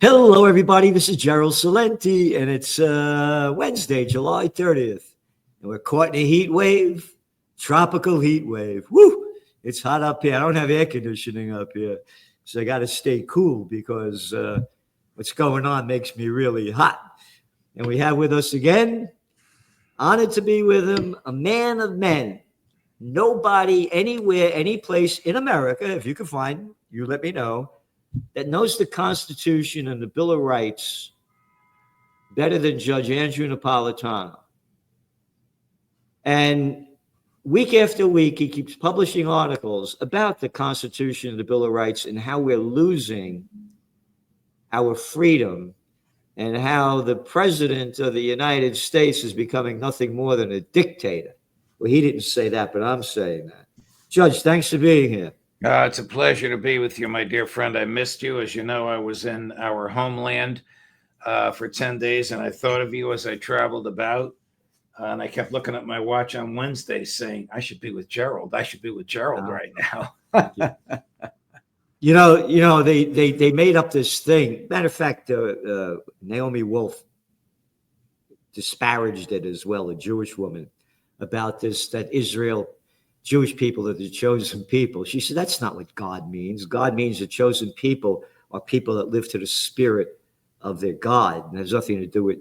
Hello, everybody. This is Gerald Salenti, and it's Wednesday, July 30th. And we're caught in a heat wave, tropical heat wave. Woo! It's hot up here. I don't have air conditioning up here, so I got to stay cool because what's going on makes me really hot. And we have with us again, honored to be with him, a man of men. Nobody, anywhere, any place in America, if you can find, you let me know, that knows the Constitution and the Bill of Rights better than Judge Andrew Napolitano. And week after week, he keeps publishing articles about the Constitution and the Bill of Rights and how we're losing our freedom and how the president of the United States is becoming nothing more than a dictator. Well, he didn't say that, but I'm saying that. Judge, thanks for being here. It's a pleasure to be with you, my dear friend. I missed you. As you know, I was in our homeland for 10 days, and I thought of you as I traveled about. And I kept looking at my watch on Wednesday saying, I should be with Gerald. I should be with Gerald right now. They made up this thing. Matter of fact, Naomi Wolf disparaged it as well, a Jewish woman, about this, that Israel, Jewish people are the chosen people. She said, that's not what God means. God means the chosen people are people that live to the spirit of their God. And it has nothing to do with,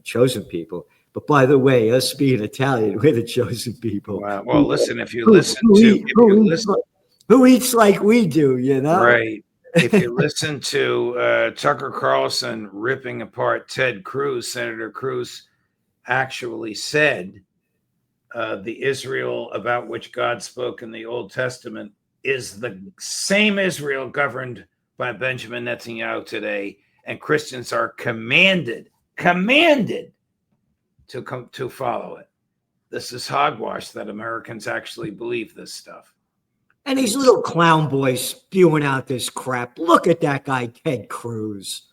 chosen people. But by the way, us being Italian, we're the chosen people. Wow. Well, listen, who eats like we do, Right. If you listen to Tucker Carlson ripping apart Ted Cruz, Senator Cruz actually said, the Israel about which God spoke in the Old Testament is the same Israel governed by Benjamin Netanyahu today, and Christians are commanded to follow it. This is hogwash that Americans actually believe this stuff. And these little clown boys spewing out this crap. Look at that guy, Ted Cruz.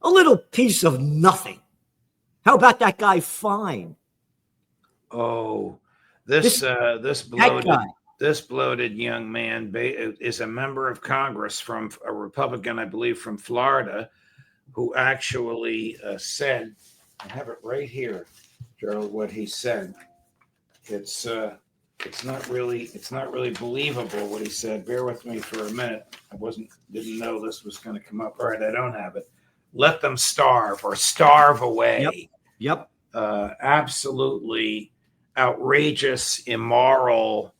A little piece of nothing. How about that guy Fine? Oh, this bloated young man is a member of Congress from a Republican, I believe, from Florida, who actually said, I have it right here, Gerald, what he said. It's not really believable what he said. Bear with me for a minute. Didn't know this was going to come up. All right, I don't have it. Let them starve or starve away. Yep. Absolutely outrageous, immoral,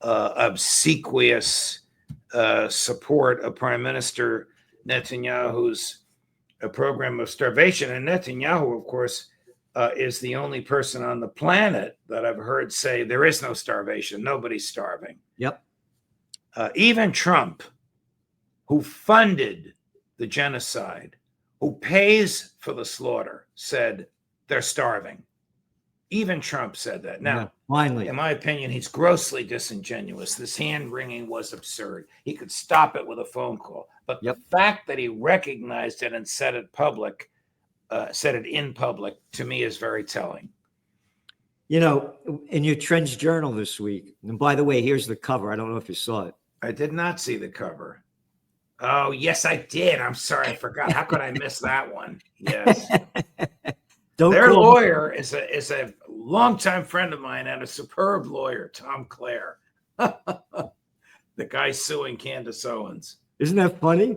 obsequious support of Prime Minister Netanyahu's program of starvation. And Netanyahu, of course, is the only person on the planet that I've heard say there is no starvation. Nobody's starving. Yep. Even Trump, who funded the genocide, who pays for the slaughter, said they're starving. Even Trump said that. Now, finally, in my opinion, he's grossly disingenuous. This hand-wringing was absurd. He could stop it with a phone call. But the fact that he recognized it and said it in public, to me is very telling. In your Trends Journal this week, and by the way, here's the cover. I don't know if you saw it. I did not see the cover. Oh, yes, I did. I'm sorry. I forgot. How could I miss that one? Yes. Their lawyer is a longtime friend of mine and a superb lawyer, Tom Clare. The guy suing Candace Owens. Isn't that funny?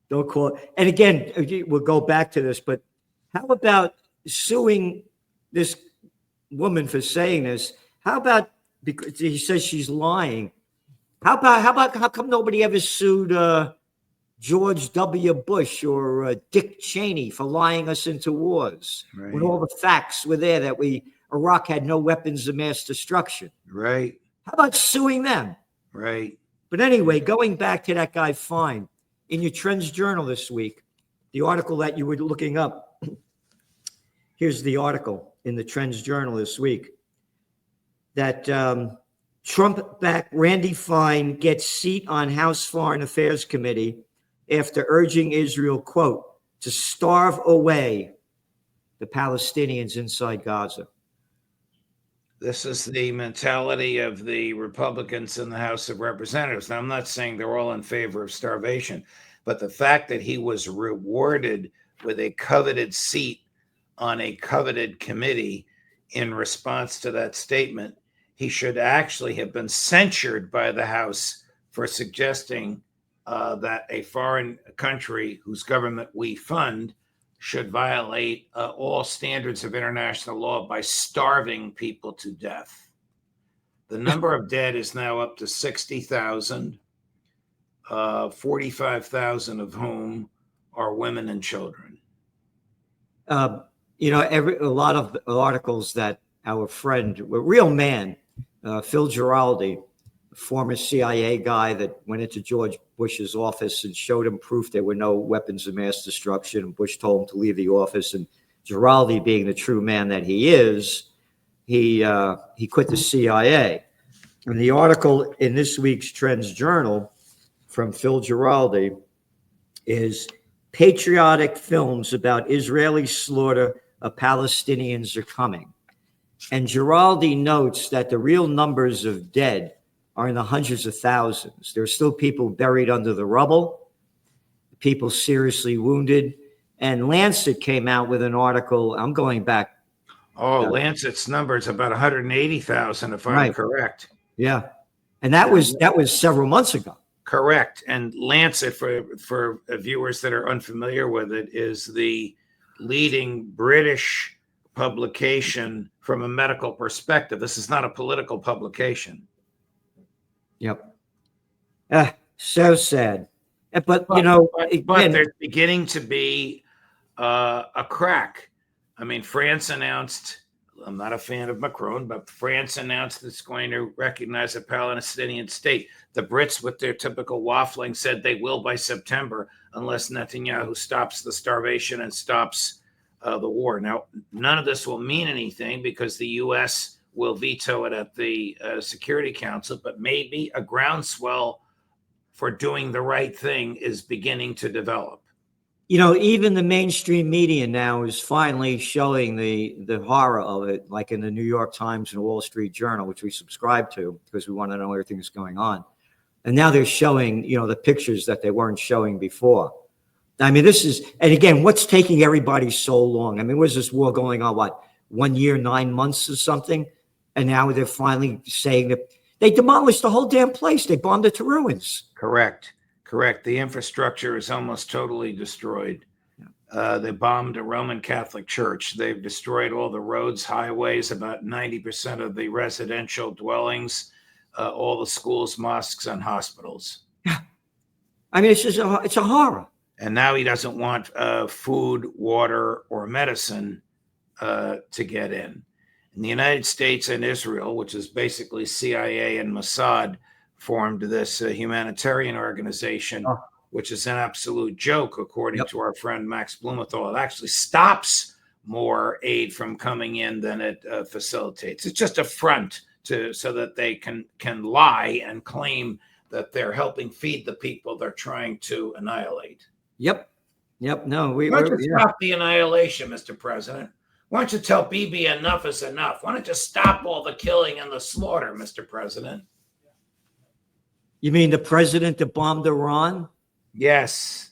Don't call it. And again, we'll go back to this, but how about suing this woman for saying this? How about, because he says she's lying? How come nobody ever sued George W. Bush or Dick Cheney for lying us into wars, right, when all the facts were there that Iraq had no weapons of mass destruction? Right. How about suing them? Right. But anyway, going back to that guy Fine, in your Trends Journal this week, the article that you were looking up, here's the article in the Trends Journal this week, that Trump-backed Randy Fine gets seat on House Foreign Affairs Committee after urging Israel, quote, to starve away the Palestinians inside Gaza. This is the mentality of the Republicans in the House of Representatives. Now, I'm not saying they're all in favor of starvation. But the fact that he was rewarded with a coveted seat on a coveted committee in response to that statement, he should actually have been censured by the House for suggesting that a foreign country whose government we fund should violate all standards of international law by starving people to death. The number of dead is now up to 60,000, 45,000 of whom are women and children. A lot of articles that our friend, a real man, Phil Giraldi, former CIA guy that went into George Bush's office and showed him proof there were no weapons of mass destruction, and Bush told him to leave the office. And Giraldi, being the true man that he is, he quit the CIA. And the article in this week's Trends Journal from Phil Giraldi is patriotic films about Israeli slaughter of Palestinians are coming. And Giraldi notes that the real numbers of dead are in the hundreds of thousands. There are still people buried under the rubble, people seriously wounded. And Lancet came out with an article. I'm going back. Lancet's number is about 180,000, if I'm correct. Yeah. And that was several months ago. Correct. And Lancet, for viewers that are unfamiliar with it, is the leading British publication from a medical perspective. This is not a political publication. Yep. So sad. But there's beginning to be a crack. I mean, France announced, I'm not a fan of Macron, but France announced it's going to recognize a Palestinian state. The Brits, with their typical waffling, said they will by September unless Netanyahu stops the starvation and stops the war. Now, none of this will mean anything because the U.S. will veto it at the Security Council, but maybe a groundswell for doing the right thing is beginning to develop. Even the mainstream media now is finally showing the horror of it, like in the New York Times and Wall Street Journal, which we subscribe to because we want to know everything that's going on. And now they're showing, the pictures that they weren't showing before. I mean, and again, what's taking everybody so long? I mean, was this war going on, 1 year, 9 months or something? And now they're finally saying that they demolished the whole damn place. They bombed it to ruins. Correct. The infrastructure is almost totally destroyed. They bombed a Roman Catholic church. They've destroyed all the roads, highways, about 90% of the residential dwellings, all the schools, mosques, and hospitals. Yeah. I mean, it's a horror. And now he doesn't want food, water, or medicine to get in. In the United States and Israel, which is basically CIA and Mossad, formed this humanitarian organization, which is an absolute joke, according to our friend Max Blumenthal. It actually stops more aid from coming in than it facilitates. It's just a front so that they can lie and claim that they're helping feed the people they're trying to annihilate. Yep. No, Why don't you stop the annihilation, Mr. President? Why don't you tell Bibi enough is enough? Why don't you stop all the killing and the slaughter, Mr. President? You mean the president that bombed Iran? Yes.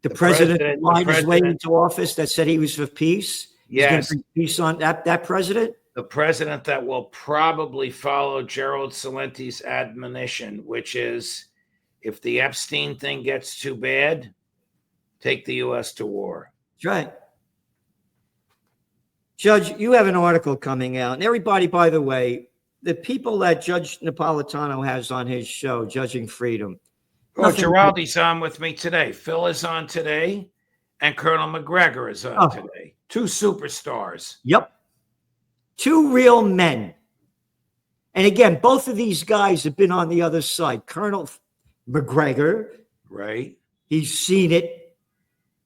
The president that lied his way into office that said he was for peace? Yes. He's going to bring peace on that president? The president that will probably follow Gerald Celenti's admonition, which is if the Epstein thing gets too bad, take the U.S. to war. That's right. Judge, you have an article coming out. And everybody, by the way, the people that Judge Napolitano has on his show, Judging Freedom. Giraldi's on with me today. Phil is on today, and Colonel McGregor is on today. Two superstars. Yep. Two real men. And again, both of these guys have been on the other side. Colonel McGregor. Right. He's seen it.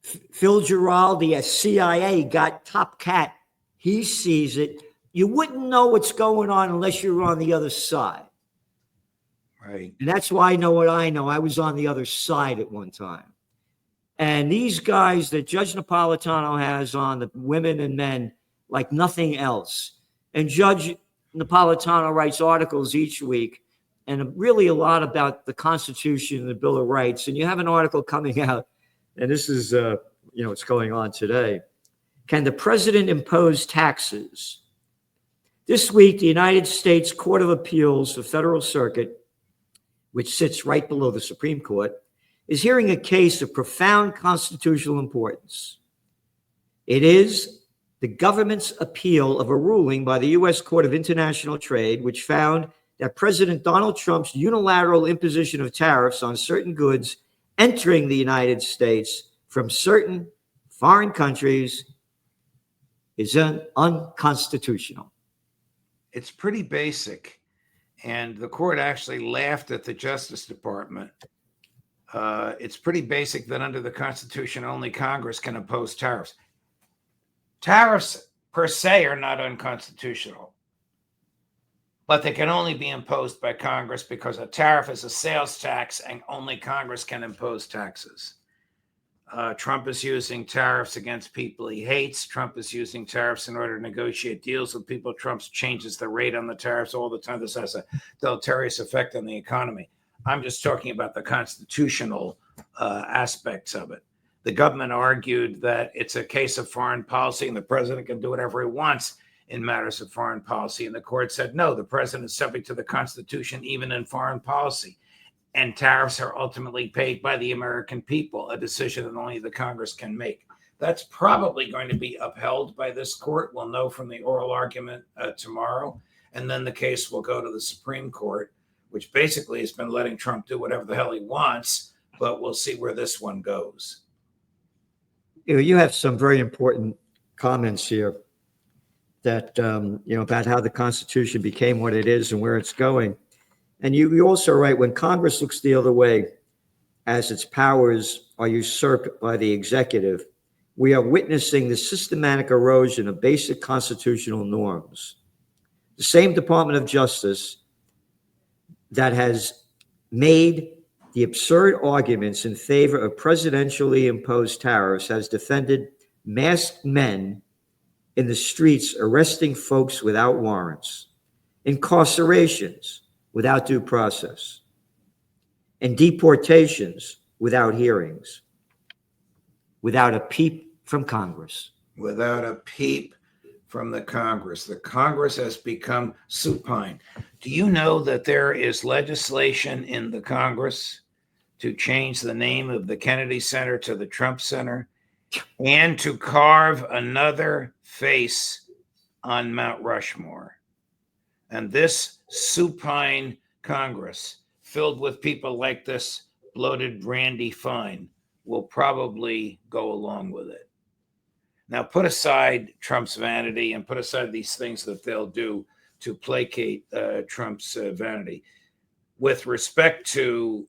Phil Giraldi at CIA got top cat. He sees it. You wouldn't know what's going on unless you were on the other side. Right. And that's why I know what I know. I was on the other side at one time. And these guys that Judge Napolitano has on, the women and men, like nothing else. And Judge Napolitano writes articles each week and really a lot about the Constitution and the Bill of Rights. And you have an article coming out, and this is, what's going on today. Can the president impose taxes? This week, the United States Court of Appeals, the Federal Circuit, which sits right below the Supreme Court, is hearing a case of profound constitutional importance. It is the government's appeal of a ruling by the U.S. Court of International Trade, which found that President Donald Trump's unilateral imposition of tariffs on certain goods entering the United States from certain foreign countries is unconstitutional. It's pretty basic. And the court actually laughed at the Justice Department. It's pretty basic that under the Constitution, only Congress can impose tariffs. Tariffs per se are not unconstitutional, but they can only be imposed by Congress because a tariff is a sales tax and only Congress can impose taxes. Trump is using tariffs against people he hates. Trump is using tariffs in order to negotiate deals with people. Trump changes the rate on the tariffs all the time. This has a deleterious effect on the economy. I'm just talking about the constitutional aspects of it. The government argued that it's a case of foreign policy and the president can do whatever he wants in matters of foreign policy. And the court said, no, the president is subject to the Constitution, even in foreign policy. And tariffs are ultimately paid by the American people, a decision that only the Congress can make. That's probably going to be upheld by this court. We'll know from the oral argument tomorrow. And then the case will go to the Supreme Court, which basically has been letting Trump do whatever the hell he wants. But we'll see where this one goes. You have some very important comments here that, about how the Constitution became what it is and where it's going. And you also write, when Congress looks the other way, as its powers are usurped by the executive, we are witnessing the systematic erosion of basic constitutional norms. The same Department of Justice that has made the absurd arguments in favor of presidentially imposed tariffs has defended masked men in the streets arresting folks without warrants, incarcerations without due process, and deportations without hearings, without a peep from Congress. Without a peep from the Congress. The Congress has become supine. Do you know that there is legislation in the Congress to change the name of the Kennedy Center to the Trump Center and to carve another face on Mount Rushmore? And this supine Congress, filled with people like this bloated Randy Fine, will probably go along with it. Now, put aside Trump's vanity and put aside these things that they'll do to placate Trump's vanity. With respect to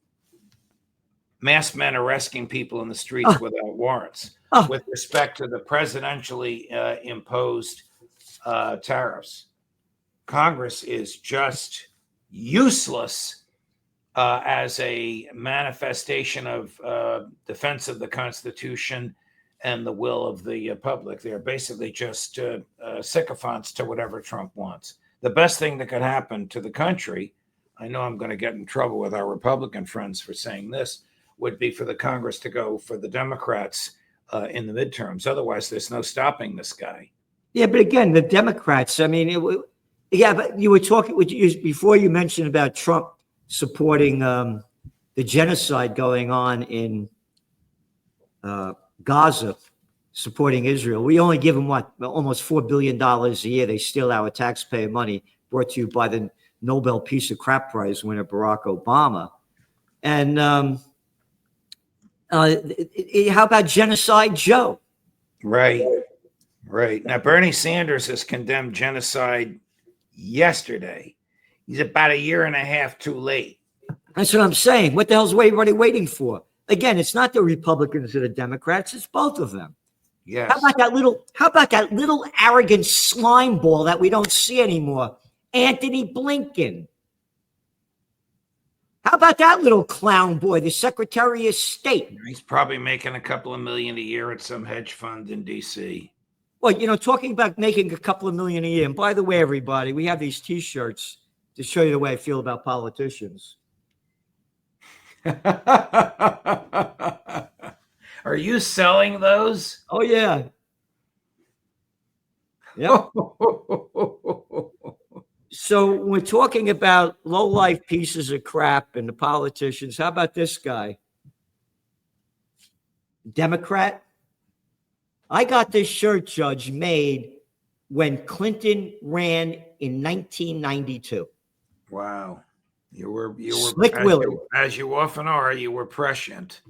masked men arresting people in the streets without warrants, with respect to the presidentially imposed tariffs, Congress is just useless as a manifestation of defense of the Constitution and the will of the public. They're basically just sycophants to whatever Trump wants. The best thing that could happen to the country, I know I'm going to get in trouble with our Republican friends for saying this, would be for the Congress to go for the Democrats in the midterms. Otherwise, there's no stopping this guy. Yeah, but again, the Democrats, I mean, but you were talking before you mentioned about Trump supporting the genocide going on in Gaza, supporting Israel. We only give them almost $4 billion a year. They steal our taxpayer money, brought to you by the Nobel Peace of Crap Prize winner Barack Obama. And how about Genocide Joe? Right. Now, Bernie Sanders has condemned genocide yesterday. He's about a year and a half too late. That's what I'm saying. What the hell's everybody waiting for? Again, it's not the Republicans or the Democrats. It's both of them. Yes. How about that little arrogant slime ball that we don't see anymore? Anthony Blinken. How about that little clown boy, the Secretary of State? He's probably making a couple of million a year at some hedge fund in D.C. Well, talking about making a couple of million a year. And by the way, everybody, we have these T-shirts to show you the way I feel about politicians. Are you selling those? Oh, yeah. Yep. So we're talking about low-life pieces of crap and the politicians. How about this guy? Democrat. I got this shirt, Judge, made when Clinton ran in 1992. Wow. You were Slick Willie. as you often are, you were prescient.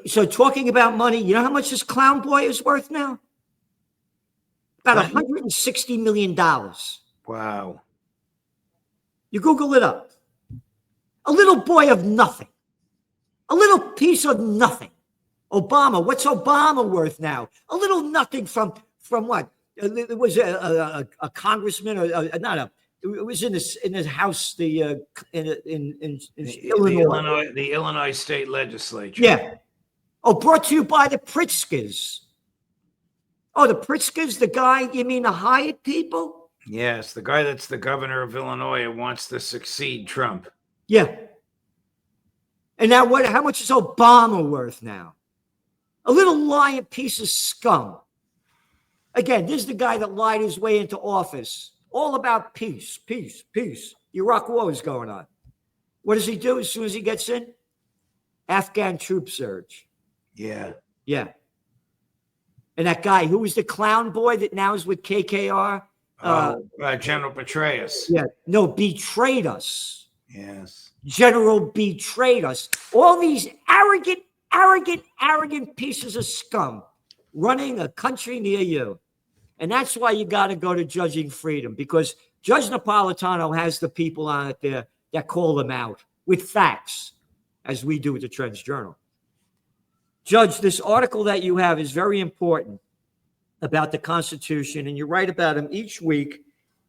So talking about money, you know how much this clown boy is worth now? About $160 million. Wow. You Google it up. A little boy of nothing. A little piece of nothing. Obama, what's Obama worth now? A little nothing from what? It was a congressman, or not a. It was in the House, in Illinois. The Illinois State Legislature. Yeah. Oh, brought to you by the Pritzkers. Oh, the Pritzkers, the guy, you mean the Hyatt people? Yes, the guy that's the governor of Illinois and wants to succeed Trump. Yeah. And now how much is Obama worth now? A little lying piece of scum. Again, this is the guy that lied his way into office. All about peace, peace, peace. The Iraq war is going on. What does he do as soon as he gets in? Afghan troop surge. Yeah. Yeah. And that guy, who was the clown boy that now is with KKR? General Petraeus. Yeah. No, betrayed us. Yes. General betrayed us. All these arrogant pieces of scum running a country near you. And that's why you got to go to Judging Freedom, because Judge Napolitano has the people on it there that call them out with facts, as we do with the Trends Journal. Judge, this article that you have is very important about the Constitution, and you write about them each week.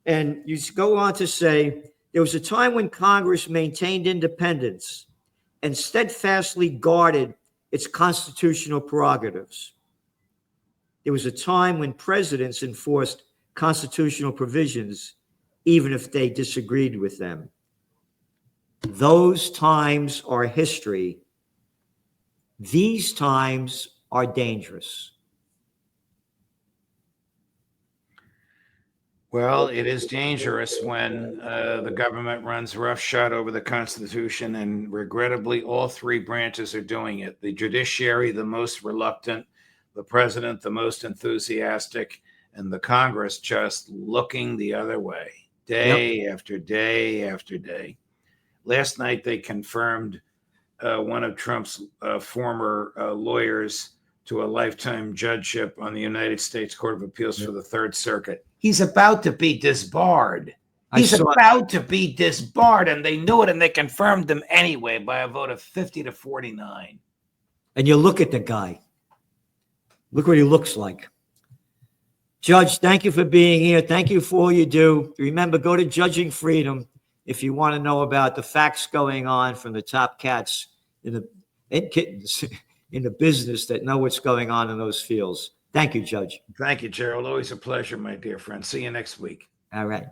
And you go on to say, there was a time when Congress maintained independence and steadfastly guarded its constitutional prerogatives. There was a time when presidents enforced constitutional provisions, even if they disagreed with them. Those times are history. These times are dangerous. Well, it is dangerous when the government runs roughshod over the Constitution, and regrettably, all three branches are doing it. The judiciary, the most reluctant, the president, the most enthusiastic, and the Congress just looking the other way, day after day after day. Last night, they confirmed one of Trump's former lawyers to a lifetime judgeship on the United States Court of Appeals for the Third Circuit. He's about to be disbarred. He's about to be disbarred, and they knew it, and they confirmed him anyway by a vote of 50-49. And you look at the guy. Look what he looks like. Judge, thank you for being here. Thank you for all you do. Remember, go to Judging Freedom if you want to know about the facts going on from the top cats and kittens in the business that know what's going on in those fields. Thank you, Judge. Thank you, Gerald. Always a pleasure, my dear friend. See you next week. All right.